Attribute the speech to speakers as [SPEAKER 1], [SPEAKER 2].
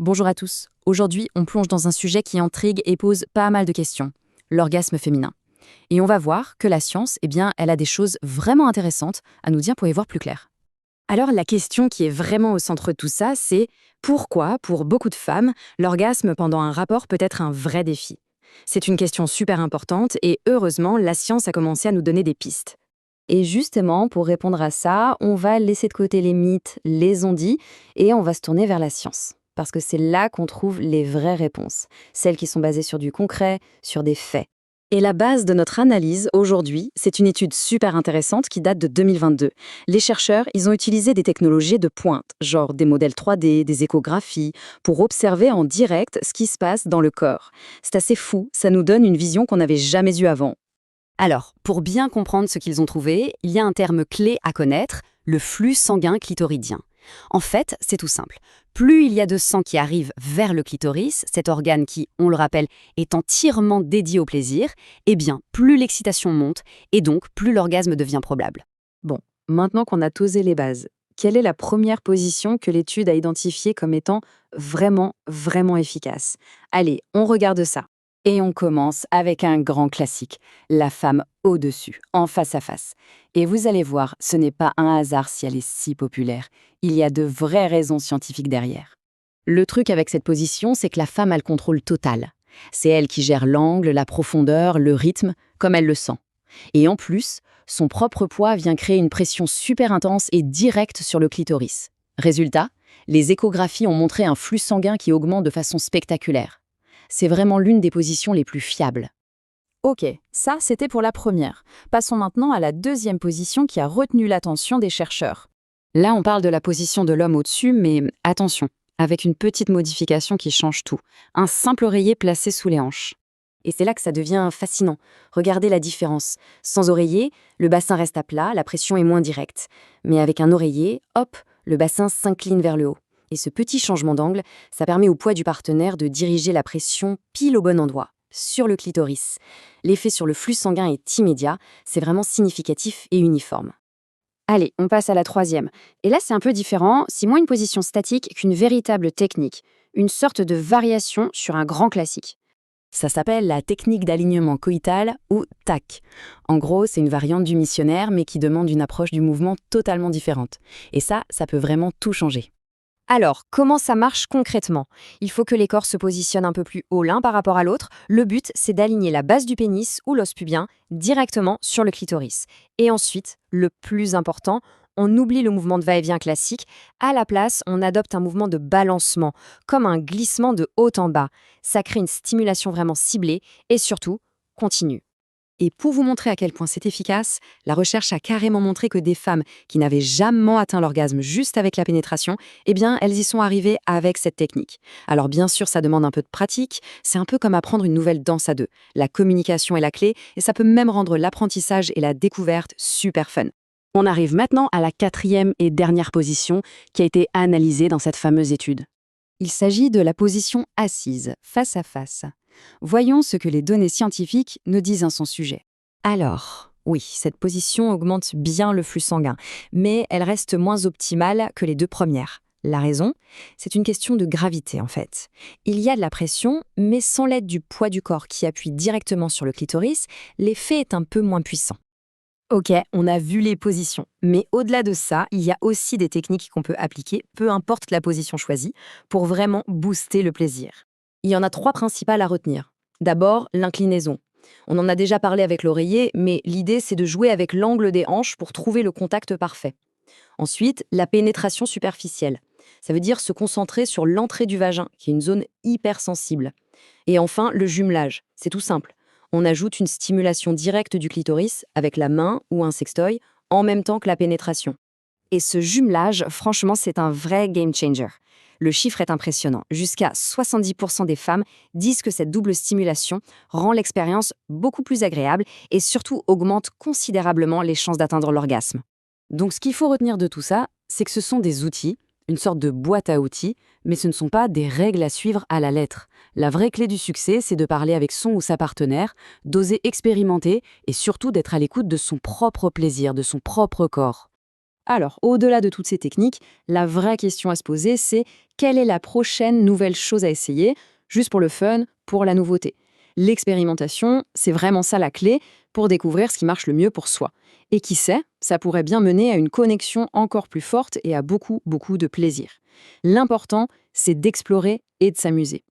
[SPEAKER 1] Bonjour à tous. Aujourd'hui, on plonge dans un sujet qui intrigue et pose pas mal de questions, l'orgasme féminin. Et on va voir que la science, elle a des choses vraiment intéressantes à nous dire pour y voir plus clair. Alors la question qui est vraiment au centre de tout ça, c'est pourquoi, pour beaucoup de femmes, l'orgasme pendant un rapport peut être un vrai défi. C'est une question super importante et heureusement, la science a commencé à nous donner des pistes. Et justement, pour répondre à ça, on va laisser de côté les mythes, les on-dit, et on va se tourner vers la science. Parce que c'est là qu'on trouve les vraies réponses, celles qui sont basées sur du concret, sur des faits. Et la base de notre analyse aujourd'hui, c'est une étude super intéressante qui date de 2022. Les chercheurs, ils ont utilisé des technologies de pointe, genre des modèles 3D, des échographies, pour observer en direct ce qui se passe dans le corps. C'est assez fou, ça nous donne une vision qu'on n'avait jamais eue avant. Alors, pour bien comprendre ce qu'ils ont trouvé, il y a un terme clé à connaître, le flux sanguin clitoridien. En fait, c'est tout simple. Plus il y a de sang qui arrive vers le clitoris, cet organe qui, on le rappelle, est entièrement dédié au plaisir, plus l'excitation monte et donc plus l'orgasme devient probable. Bon, maintenant qu'on a tosé les bases, quelle est la première position que l'étude a identifiée comme étant vraiment efficace? Allez, on regarde ça. Et on commence avec un grand classique, la femme au-dessus, en face à face. Et vous allez voir, ce n'est pas un hasard si elle est si populaire. Il y a de vraies raisons scientifiques derrière. Le truc avec cette position, c'est que la femme a le contrôle total. C'est elle qui gère l'angle, la profondeur, le rythme, comme elle le sent. Et en plus, son propre poids vient créer une pression super intense et directe sur le clitoris. Résultat, les échographies ont montré un flux sanguin qui augmente de façon spectaculaire. C'est vraiment l'une des positions les plus fiables.
[SPEAKER 2] Ok, ça c'était pour la première. Passons maintenant à la deuxième position qui a retenu l'attention des chercheurs.
[SPEAKER 1] Là, on parle de la position de l'homme au-dessus, mais attention, avec une petite modification qui change tout. Un simple oreiller placé sous les hanches. Et c'est là que ça devient fascinant. Regardez la différence. Sans oreiller, le bassin reste à plat, la pression est moins directe. Mais avec un oreiller, hop, le bassin s'incline vers le haut. Et ce petit changement d'angle, ça permet au poids du partenaire de diriger la pression pile au bon endroit, sur le clitoris. L'effet sur le flux sanguin est immédiat, c'est vraiment significatif et uniforme. Allez, on passe à la troisième. Et là, c'est un peu différent, c'est moins une position statique qu'une véritable technique, une sorte de variation sur un grand classique. Ça s'appelle la technique d'alignement coïtal ou TAC. En gros, c'est une variante du missionnaire, mais qui demande une approche du mouvement totalement différente. Et ça peut vraiment tout changer.
[SPEAKER 2] Alors, comment ça marche concrètement? Il faut que les corps se positionnent un peu plus haut l'un par rapport à l'autre. Le but, c'est d'aligner la base du pénis ou l'os pubien directement sur le clitoris. Et ensuite, le plus important, on oublie le mouvement de va-et-vient classique. À la place, on adopte un mouvement de balancement, comme un glissement de haut en bas. Ça crée une stimulation vraiment ciblée et surtout, continue.
[SPEAKER 1] Et pour vous montrer à quel point c'est efficace, la recherche a carrément montré que des femmes qui n'avaient jamais atteint l'orgasme juste avec la pénétration, elles y sont arrivées avec cette technique. Alors bien sûr, ça demande un peu de pratique, c'est un peu comme apprendre une nouvelle danse à deux. La communication est la clé et ça peut même rendre l'apprentissage et la découverte super fun. On arrive maintenant à la quatrième et dernière position qui a été analysée dans cette fameuse étude. Il s'agit de la position assise, face à face. Voyons ce que les données scientifiques nous disent à son sujet. Alors, oui, cette position augmente bien le flux sanguin, mais elle reste moins optimale que les deux premières. La raison? C'est une question de gravité en fait. Il y a de la pression, mais sans l'aide du poids du corps qui appuie directement sur le clitoris, l'effet est un peu moins puissant. Ok, on a vu les positions, mais au-delà de ça, il y a aussi des techniques qu'on peut appliquer, peu importe la position choisie, pour vraiment booster le plaisir. Il y en a trois principales à retenir. D'abord, l'inclinaison. On en a déjà parlé avec l'oreiller, mais l'idée c'est de jouer avec l'angle des hanches pour trouver le contact parfait. Ensuite, la pénétration superficielle. Ça veut dire se concentrer sur l'entrée du vagin, qui est une zone hypersensible. Et enfin, le jumelage. C'est tout simple. On ajoute une stimulation directe du clitoris avec la main ou un sextoy en même temps que la pénétration. Et ce jumelage, franchement, c'est un vrai game changer. Le chiffre est impressionnant. Jusqu'à 70% des femmes disent que cette double stimulation rend l'expérience beaucoup plus agréable et surtout augmente considérablement les chances d'atteindre l'orgasme. Donc ce qu'il faut retenir de tout ça, c'est que ce sont des outils, une sorte de boîte à outils, mais ce ne sont pas des règles à suivre à la lettre. La vraie clé du succès, c'est de parler avec son ou sa partenaire, d'oser expérimenter et surtout d'être à l'écoute de son propre plaisir, de son propre corps. Alors, au-delà de toutes ces techniques, la vraie question à se poser, c'est quelle est la prochaine nouvelle chose à essayer, juste pour le fun, pour la nouveauté. L'expérimentation, c'est vraiment ça la clé pour découvrir ce qui marche le mieux pour soi. Et qui sait, ça pourrait bien mener à une connexion encore plus forte et à beaucoup, beaucoup de plaisir. L'important, c'est d'explorer et de s'amuser.